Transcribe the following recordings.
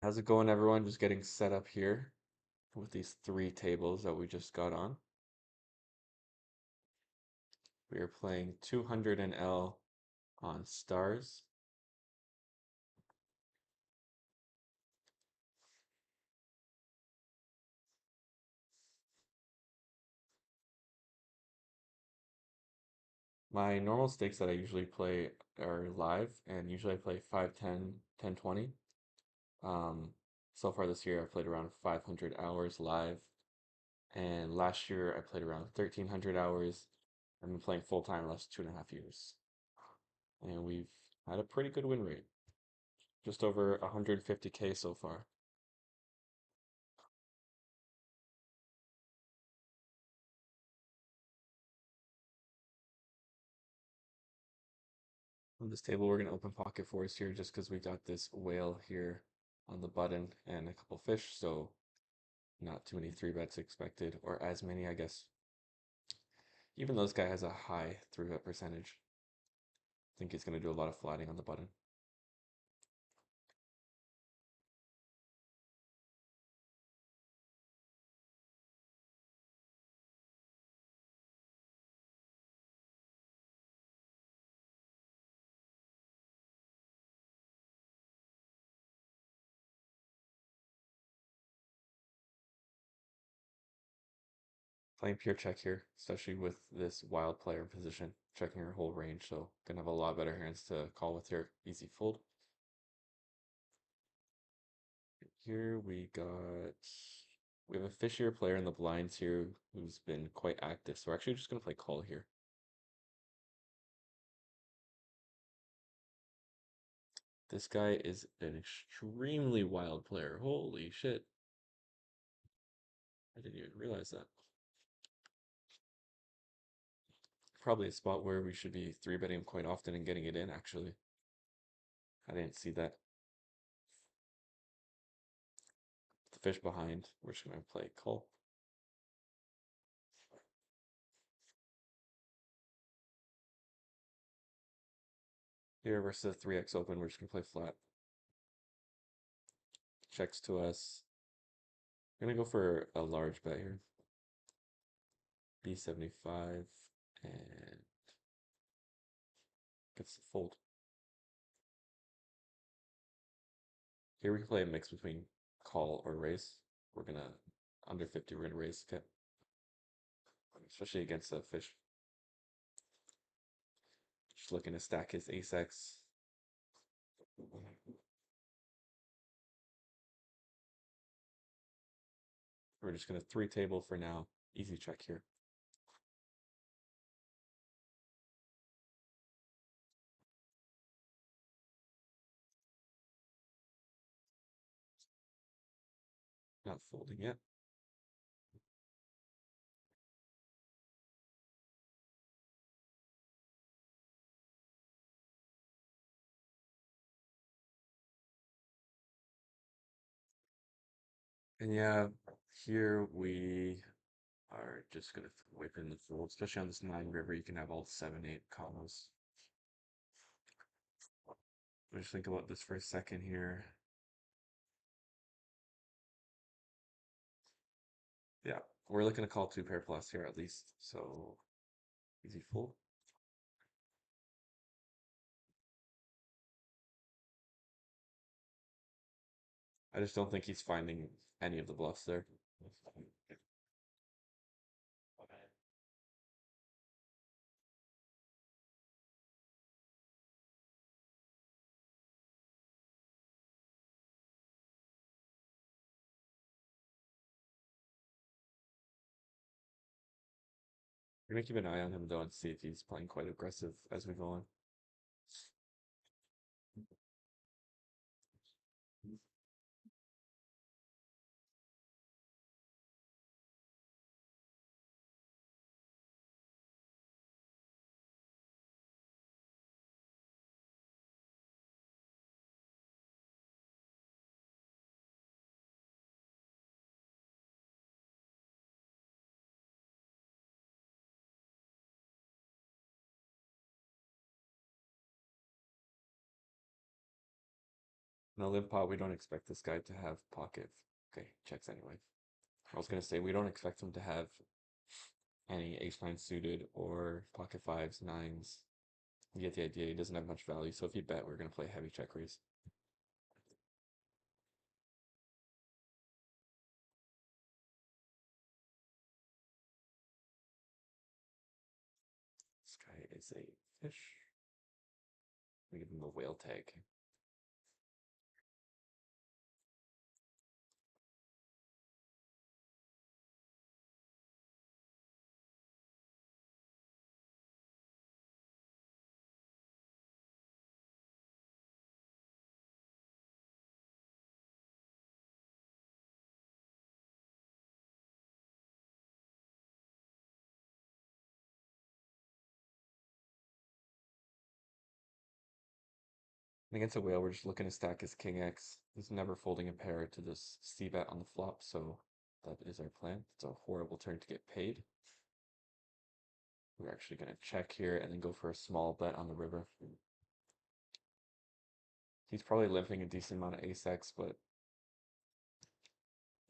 How's it going, everyone? Just getting set up here with these three tables that we just got on. We are playing 200 and L on stars. My normal stakes that I usually play are live, and usually I play 5, 10, 10, 20. Um, so far this year, I've played around 500 hours live, and last year I played around 1,300 hours. I've been playing full time the last 2.5 years, and we've had a pretty good win rate, just over 150K so far. On this table, we're going to open pocket fours here just because we got this whale here on the button and a couple fish, so not too many three bets expected, or as many, I guess. Even though this guy has a high three bet percentage, I think he's going to do a lot of flatting on the button. Playing pure check here, especially with this wild player position, checking her whole range, so gonna have a lot better hands to call with here. Easy fold. Here we have a fishier player in the blinds here who's been quite active, so we're actually just gonna play call here. This guy is an extremely wild player. Holy shit. I didn't even realize that. Probably a spot where we should be three betting quite often and getting it in, actually. I didn't see that. The fish behind. We're just going to play call. Here versus 3x open, we're just going to play flat. Checks to us. I'm going to go for a large bet here. B75 and gets the fold. Here we can play a mix between call or raise. We're going to, under 50, we're going to raise, okay? Especially against a fish. Just looking to stack his ace-x. We're just going to three table for now. Easy check here. Not folding yet. And yeah, here we are just going to whip in the fold, especially on this 9 river. You can have all 7, 8 combos. Just think about this for a second here. Yeah, we're looking to call two pair plus here at least. So easy fold. I just don't think he's finding any of the bluffs there. We're gonna keep an eye on him though and see if he's playing quite aggressive as we go on. No limp pot, we don't expect this guy to have pocket. Okay, checks anyway. I was gonna say we don't expect him to have any ace nine suited or pocket fives, nines. You get the idea. He doesn't have much value, so if you bet, we're gonna play heavy check raise. This guy is a fish. We give him a whale tag. And against a whale, we're just looking to stack his king X. He's never folding a pair to this C bet on the flop, so that is our plan. It's a horrible turn to get paid. We're actually going to check here and then go for a small bet on the river. He's probably limping a decent amount of ace X, but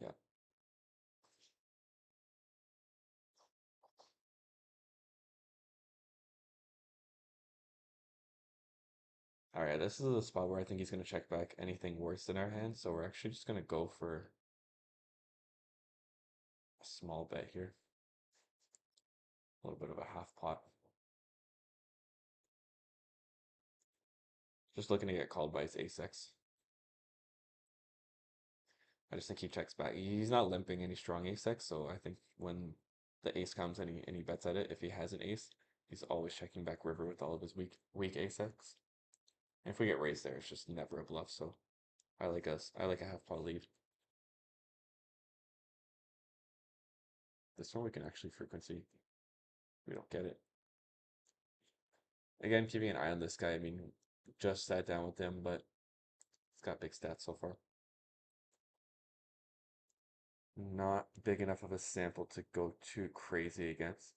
yeah. All right, this is a spot where I think he's going to check back anything worse than our hand, so we're actually just going to go for a small bet here. A little bit of a half pot. Just looking to get called by his ace X. I just think he checks back. He's not limping any strong ace X, so I think when the ace comes and he bets at it, if he has an ace, he's always checking back river with all of his weak ace X. And if we get raised there, it's just never a bluff. So I like a half pot lead. This one we can actually frequency. We don't get it. Again, keeping an eye on this guy. I mean, just sat down with him, but he's got big stats so far. Not big enough of a sample to go too crazy against.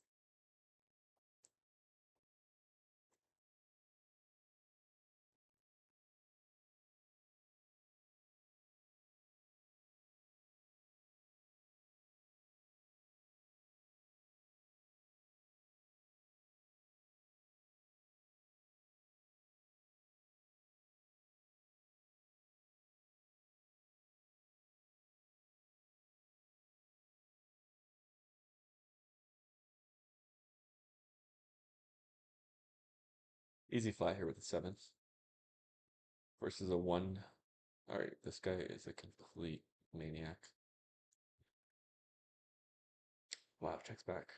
Easy fly here with the sevens versus a one. All right, this guy is a complete maniac. Wow, checks back.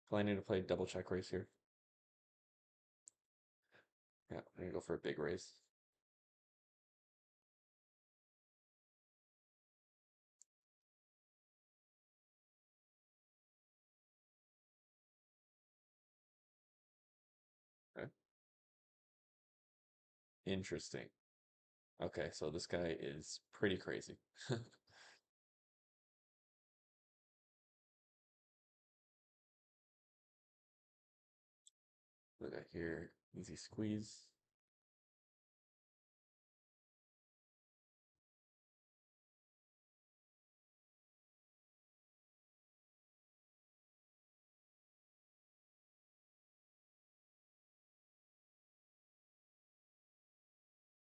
Planning to play double check raise here. Yeah, I'm gonna go for a big raise. Okay. Interesting. Okay, so this guy is pretty crazy. Look at here, easy squeeze.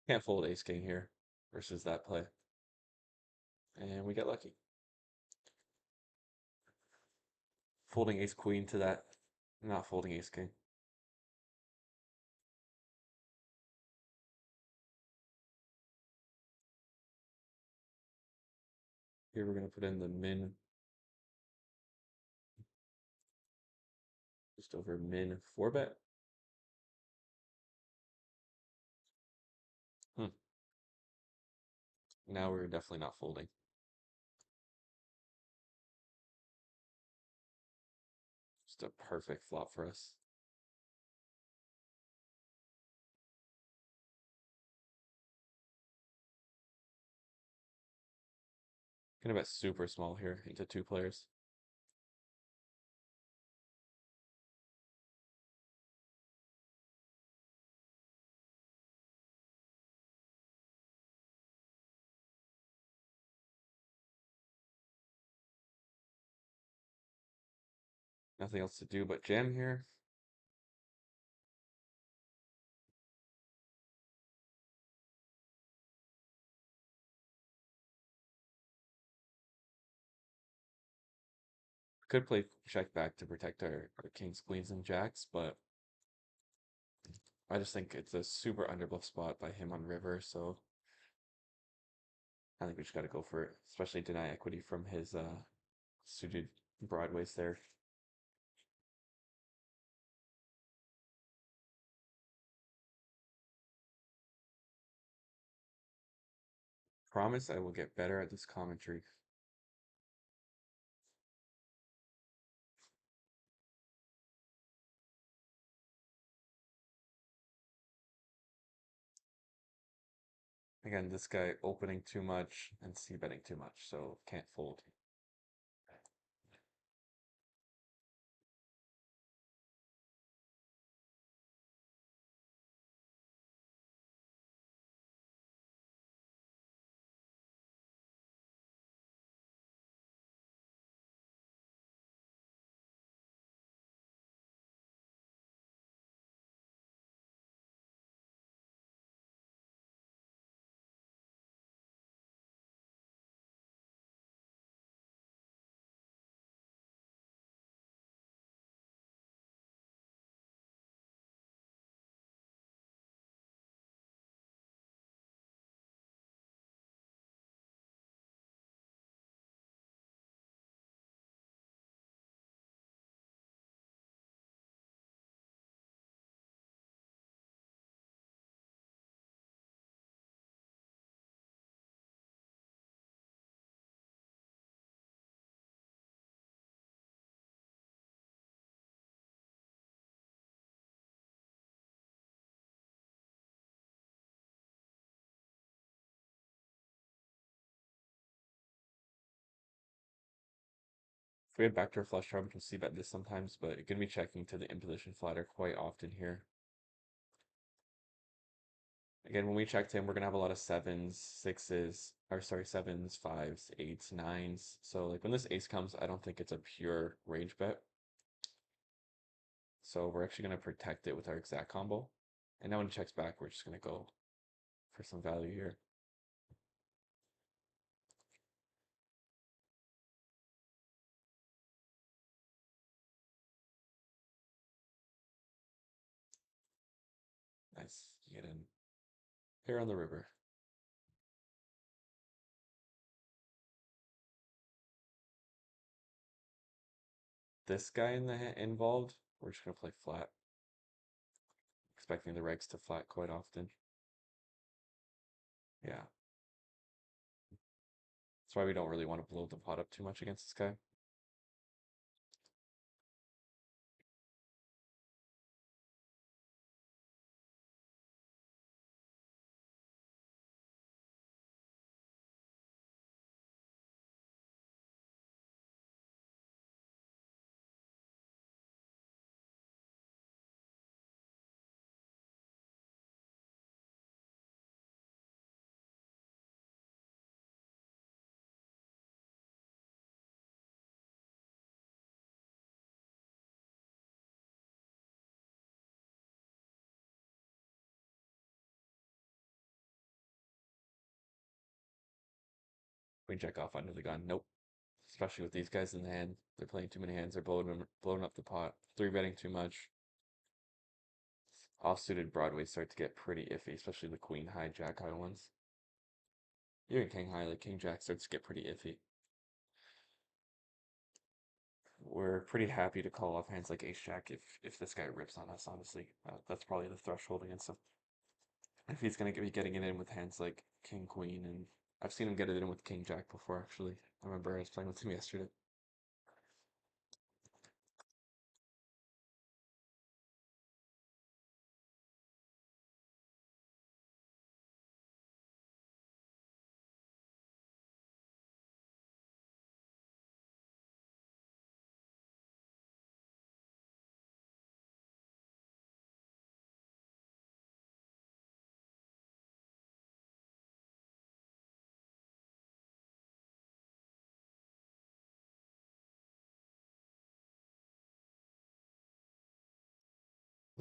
Can't fold ace king here versus that play. And we get lucky. Folding ace queen to that, not folding ace king. Here we're gonna put in the min, just over min 4 bet. Hmm. Now we're definitely not folding. Just a perfect flop for us. Gonna bet super small here into 2 players. Nothing else to do but jam here. Could play check back to protect our kings, queens, and jacks, but I just think it's a super underbluff spot by him on river, so I think we just got to go for it, especially deny equity from his suited broadways there. Promise I will get better at this commentary. Again, this guy opening too much and c-betting too much, so can't fold. If we had backdoor flush draw, we can c-bet this sometimes, but you're gonna be checking to the imposition flatter quite often here. Again, when we checked him, we're gonna have a lot of sevens, sixes, or sorry, sevens, fives, eights, nines. So like when this ace comes, I don't think it's a pure range bet. So we're actually gonna protect it with our exact combo. And now when it checks back, we're just gonna go for some value here. Nice. Get in. Here on the river. This guy in the involved, we're just gonna play flat. Expecting the regs to flat quite often. Yeah. That's why we don't really want to blow the pot up too much against this guy. Queen jack off under the gun. Nope. Especially with these guys in the hand. They're playing too many hands. They're blowing up the pot. Three betting too much. Offsuited Broadways start to get pretty iffy, especially the queen high, jack high ones. Even king high, like king jack starts to get pretty iffy. We're pretty happy to call off hands like ace jack if this guy rips on us. Honestly, that's probably the threshold against him. If he's gonna be getting it in with hands like king queen, and I've seen him get it in with king jack before. Actually, I remember I was playing with him yesterday.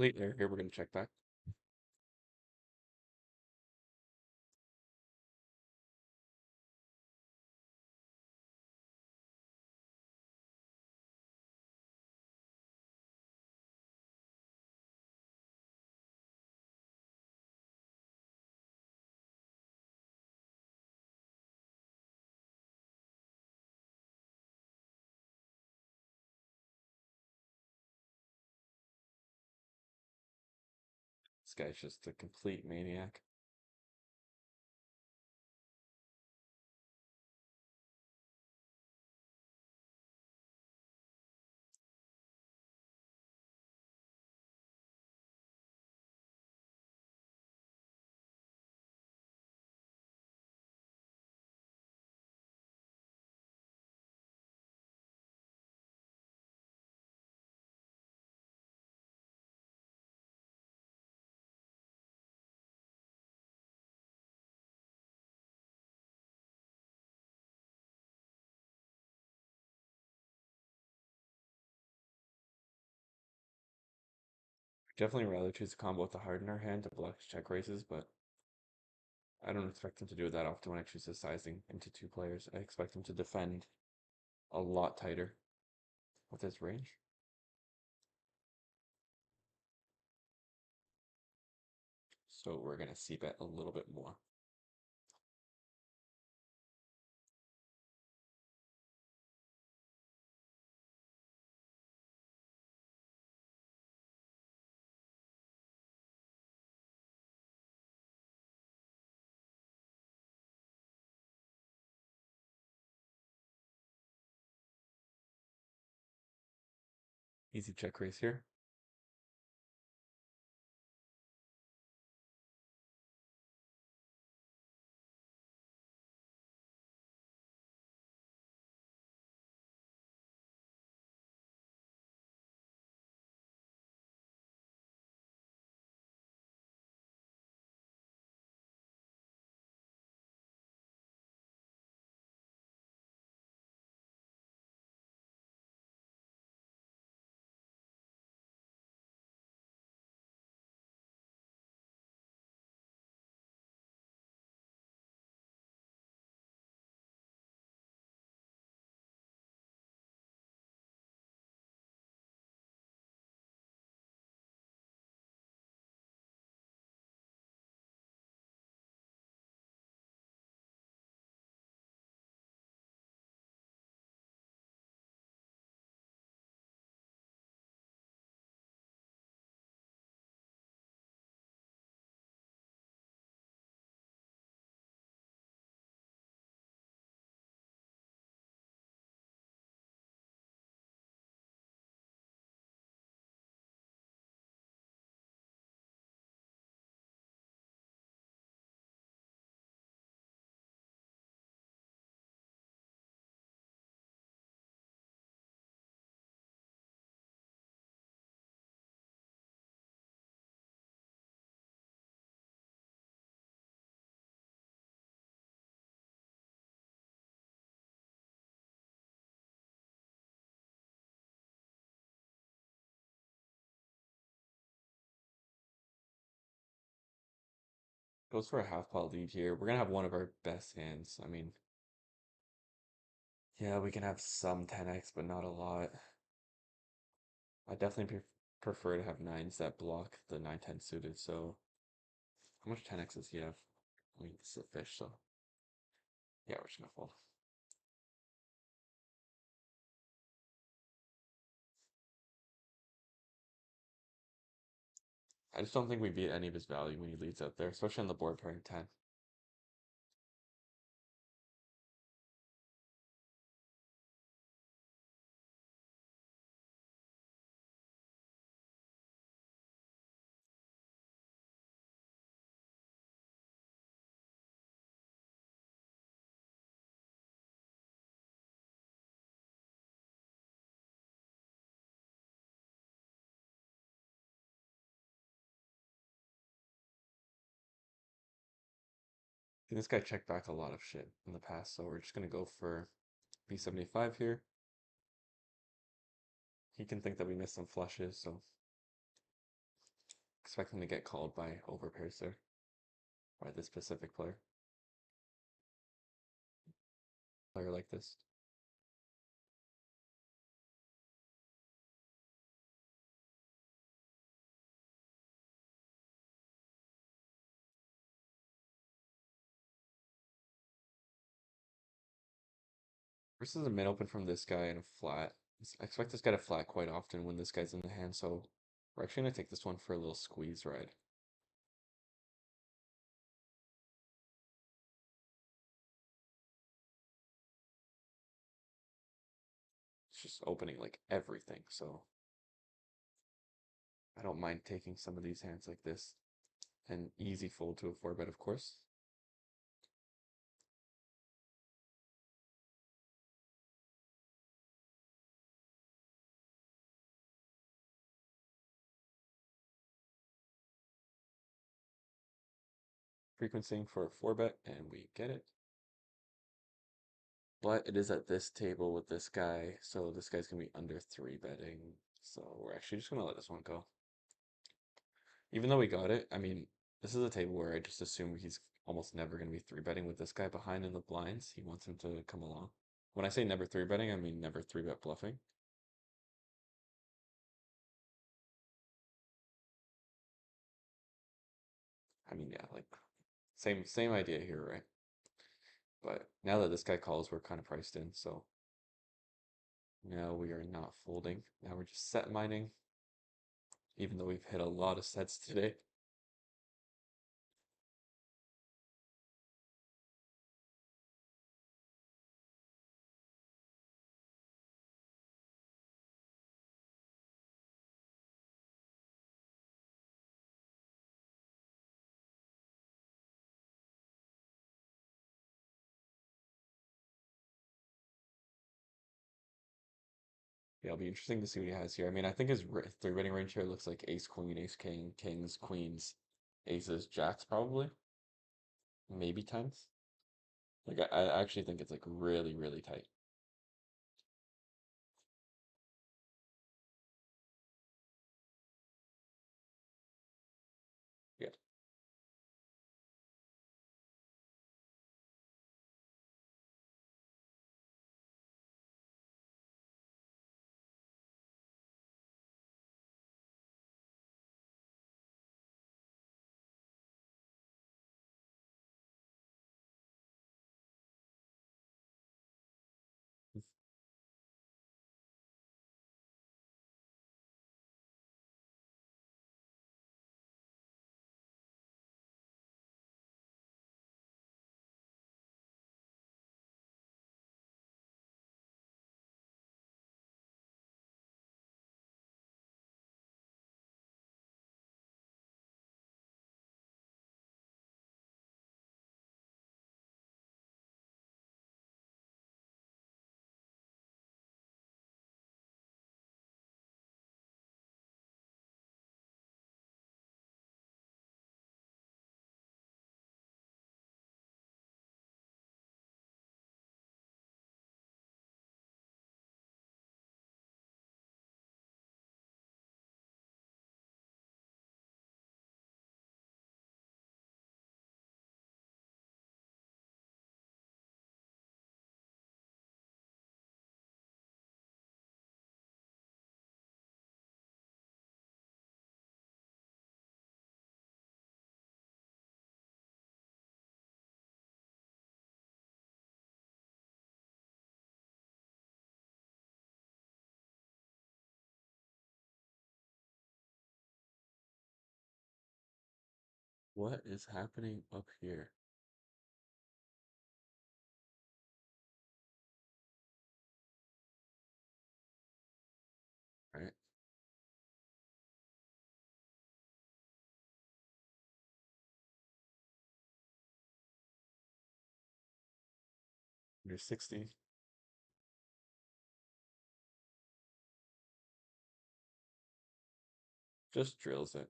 Late there. Here we're gonna check back. This guy's just a complete maniac. Definitely rather choose a combo with the heart in our hand to block his check raises, but I don't expect him to do it that often when I choose his sizing into two players. I expect him to defend a lot tighter with his range. So we're gonna c-bet a little bit more. Easy check raise here. Goes for a half pot lead here. We're gonna have one of our best hands. I mean, yeah, we can have some 10x, but not a lot. I definitely prefer to have nines that block the 9-10 suited. So, how much 10x does he have? I mean, this is a fish, so yeah, we're just gonna fold. I just don't think we beat any of his value when he leads out there, especially on the board pairing 10. This guy checked back a lot of shit in the past, so we're just gonna go for B75 here. He can think that we missed some flushes, so Expecting to get called by overpairs there by this specific player like this. Versus a mid open from this guy and a flat. I expect this guy to flat quite often when this guy's in the hand, so we're actually gonna take this one for a little squeeze ride. It's just opening like everything, so I don't mind taking some of these hands like this. An easy fold to a 4-bet, of course. Frequencing for a 4-bet, and we get it. But it is at this table with this guy, so this guy's gonna be under 3-betting. So we're actually just gonna let this one go. Even though we got it, I mean, this is a table where I just assume he's almost never gonna be 3-betting with this guy behind in the blinds. He wants him to come along. When I say never 3-betting, I mean never 3-bet bluffing. I mean, yeah, like same idea here, right? But now that this guy calls, we're kind of priced in, so now we are not folding. Now we're just set mining, even though we've hit a lot of sets today. Yeah, it'll be interesting to see what he has here. I mean, I think his 3-betting range here looks like ace queen, ace king, kings, queens, aces, jacks, probably, maybe tens. Like I actually think it's like really, really tight. Yeah, what is happening up here? Right, under 60, just drills it.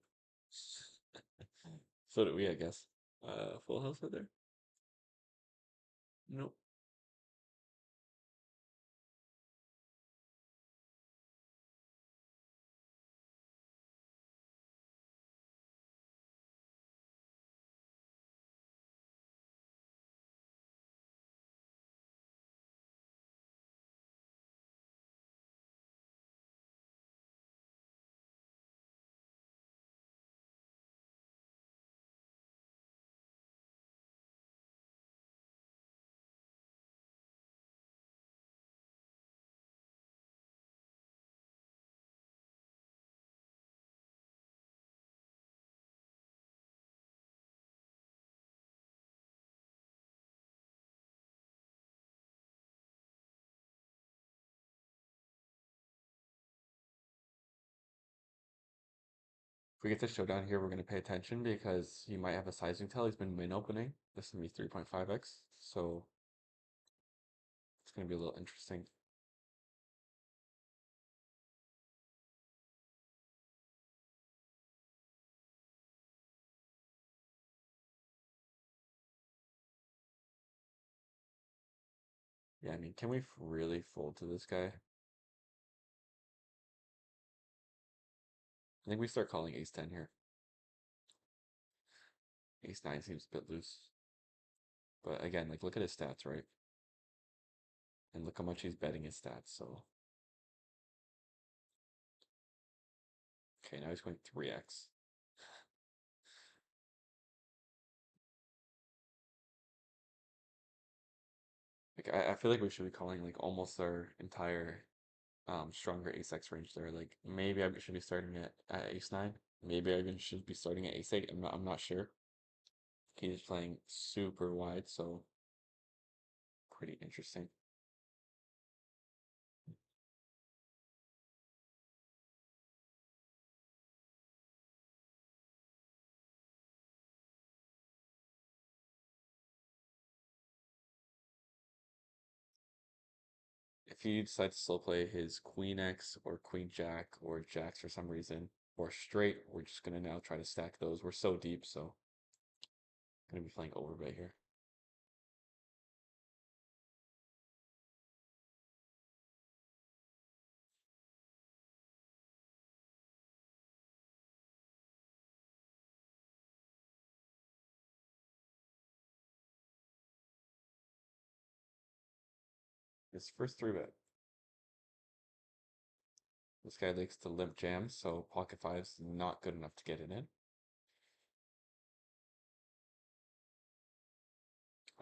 So do we, I guess. Full house right there? Nope. If we get the showdown here, we're going to pay attention because he might have a sizing tell. He's been min opening. This is going to be 3.5x, so it's going to be a little interesting. Yeah, I mean, can we really fold to this guy? I think we start calling ace 10 here. Ace 9 seems a bit loose. But again, like, look at his stats, right? And look how much he's betting his stats, so. Okay, now he's going 3x. Like, I feel like we should be calling, like, almost our entire stronger ace X range there. Like, maybe I should be starting at ace 9. Maybe I even should be starting at ace 8. I'm not sure. He's playing super wide, so pretty interesting. If you decide to slow play his queen X or queen jack or jacks for some reason, or straight, we're just gonna now try to stack those. We're so deep, so gonna be playing overbet here. His first 3-bet. This guy likes to limp jam, so pocket five's not good enough to get it in.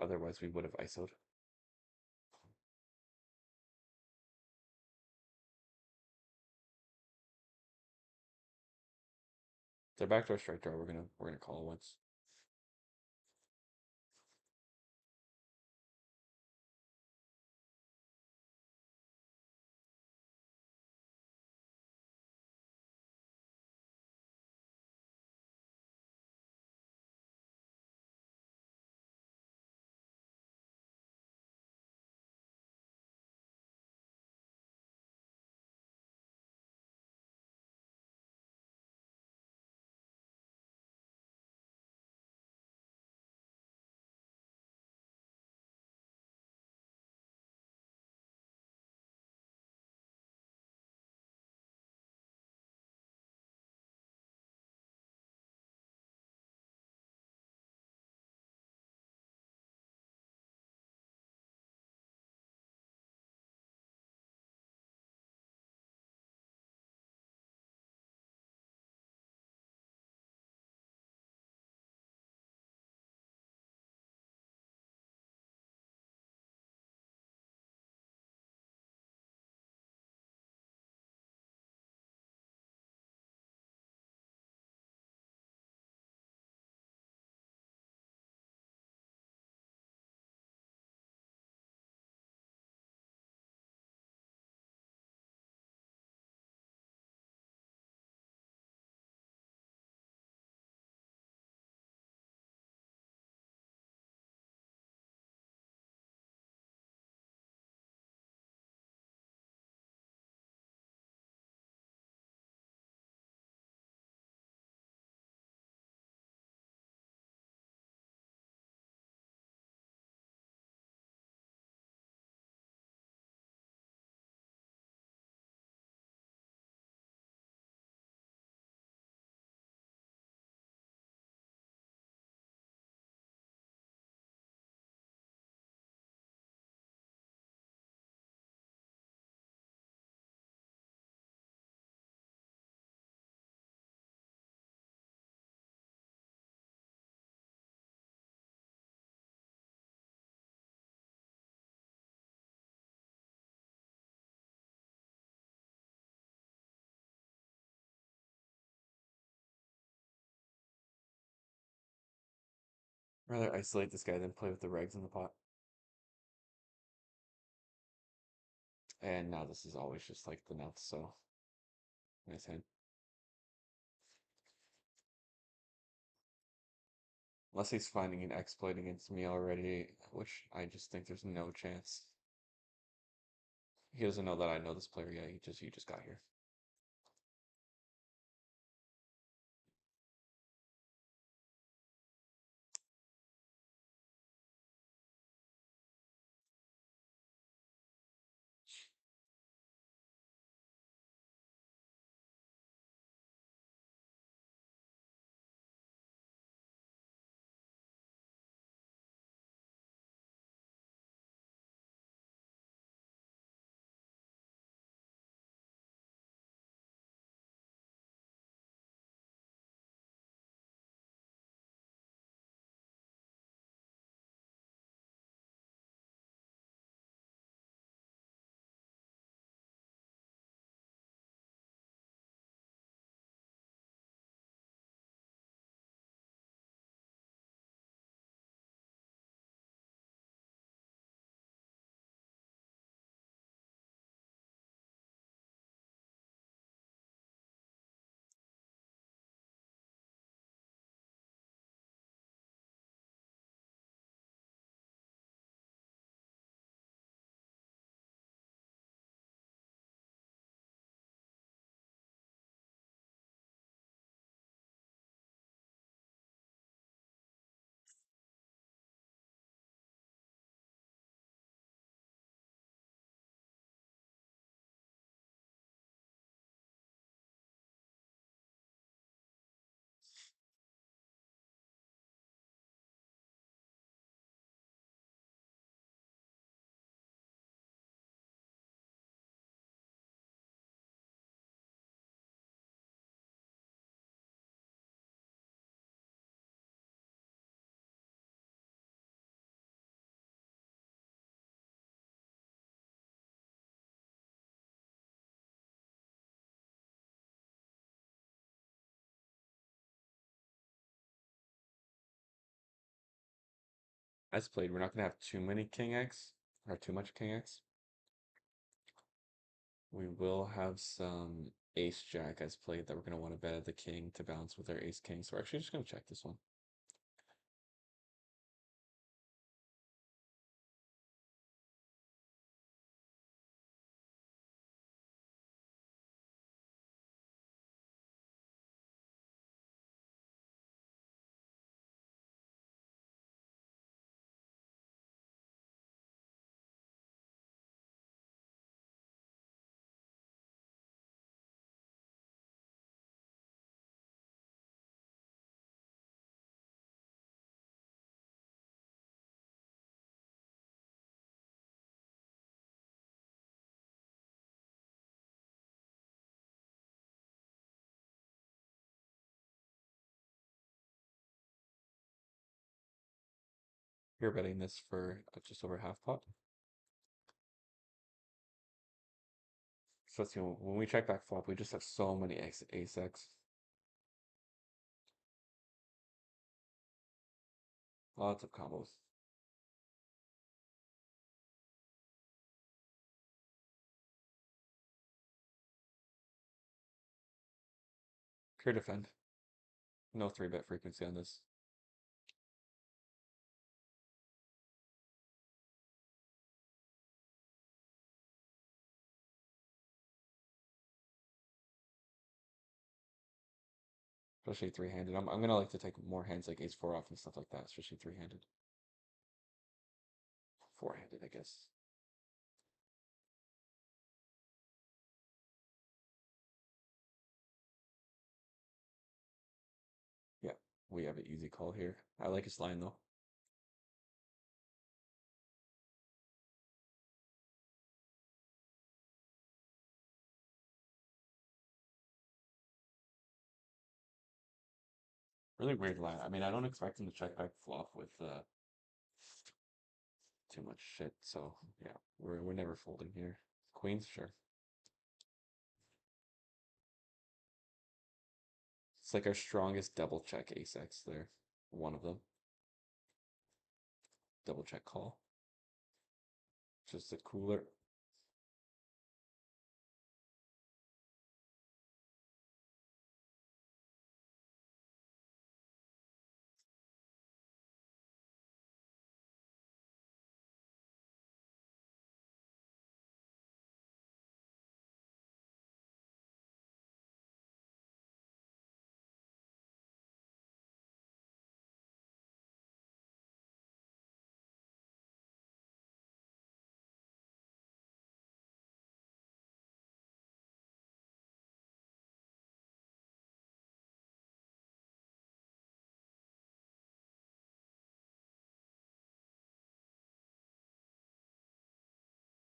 Otherwise, we would have ISO'd. The backdoor strike draw, we're gonna call once. Rather isolate this guy than play with the regs in the pot. And now this is always just like the nuts, so nice hand. Unless he's finding an exploit against me already, which I just think there's no chance. He doesn't know that I know this player yet. He just got here. As played, we're not gonna have too many King X or too much King X. We will have some Ace Jack as played that we're gonna want to bet at the King to balance with our Ace King. So we're actually just gonna check this one. You're betting this for just over half pot. So let's see, when we check back flop, we just have so many Ace X. Lots of combos. Pure defend. No 3-bet frequency on this. Especially three-handed. I'm gonna like to take more hands like ace-4 off and stuff like that, especially three-handed. Four-handed, I guess. Yeah, we have an easy call here. I like his line though. Really weird line. I mean, I don't expect him to check back flop with too much shit. So yeah, we're never folding here. Queens, sure. It's like our strongest double check ace X there. One of them. Double check call. Just a cooler.